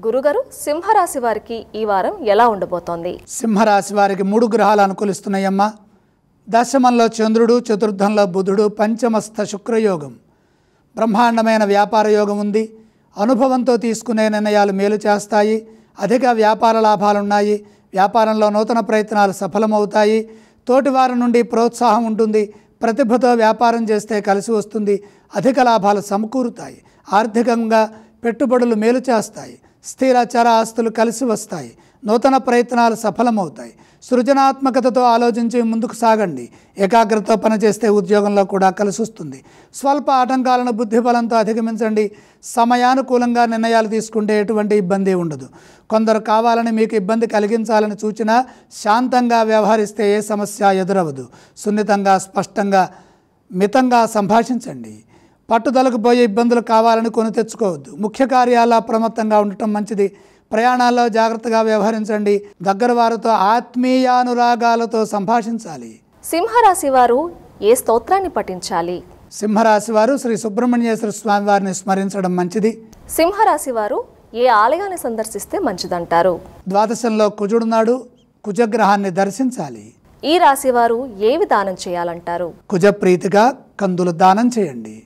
గురుగారు సింహరాశి వారికి ఈ వారం ఎలా ఉండబోతోంది? సింహరాశి వారికి 3 గ్రహాలు అనుకూలిస్తున్నాయమ్మా. దశమంలో చంద్రుడు, చతుర్థంలో బుధుడు, పంచమస్థ శుక్రయోగం. బ్రహ్మాండమైన వ్యాపార యోగం ఉంది. అనుభవంతో తీసుకునే నిర్ణయాలు మేలు చేస్తాయి. అధిక వ్యాపార లాభాలున్నాయి. వ్యాపారంలో నూతన ప్రయత్నాలు సఫలమవుతాయి. తోటివారి నుండి ప్రోత్సాహం ఉంటుంది. ప్రతిభతో వ్యాపారం చేస్తే కలిసి వస్తుంది. అధిక లాభాలు సమకూరుతాయి. ఆర్థికంగా పెట్టుబడులు మేలు చేస్తాయి. స్థిర చర ఆస్తులు కలిసి వస్తాయి. నూతన ప్రయత్నాలు సఫలమవుతాయి. సృజనాత్మకతతో ఆలోచించి ముందుకు సాగండి. ఏకాగ్రతతో పనిచేస్తే ఉద్యోగంలో కూడా కలిసి వస్తుంది. స్వల్ప ఆటంకాలను బుద్ధిబలంతో అధిగమించండి. సమయానుకూలంగా నిర్ణయాలు తీసుకుంటే ఎటువంటి ఇబ్బంది ఉండదు. కొందరు కావాలని మీకు ఇబ్బంది కలిగించాలని సూచన శాంతంగా వ్యవహరిస్తే ఏ సమస్య ఎదురవదు. సున్నితంగా, స్పష్టంగా, మితంగా సంభాషించండి. పట్టుదలకు పోయే ఇబ్బందులు కావాలని కొని తెచ్చుకోవద్దు. ముఖ్య కార్యాల్లో అప్రమత్తంగా ఉండటం మంచిది. ప్రయాణాల్లో జాగ్రత్తగా వ్యవహరించండి. దగ్గర వారితో ఆత్మీయానురాగాలతో సంభాషించాలి. సింహరాశి వారు ఏ స్తోత్రాన్ని పఠించాలి? సింహరాశి వారు శ్రీ సుబ్రహ్మణ్యేశ్వర స్వామి వారిని స్మరించడం మంచిది. సింహరాశి వారు ఏ ఆలయాన్ని సందర్శిస్తే మంచిదంటారు? ద్వాదశంలో కుజుడున్నాడు. కుజగ్రహాన్ని దర్శించాలి. ఈ రాశి వారు ఏవి దానం చేయాలంటారు? కుజప్రీతిగా కందులు దానం చేయండి.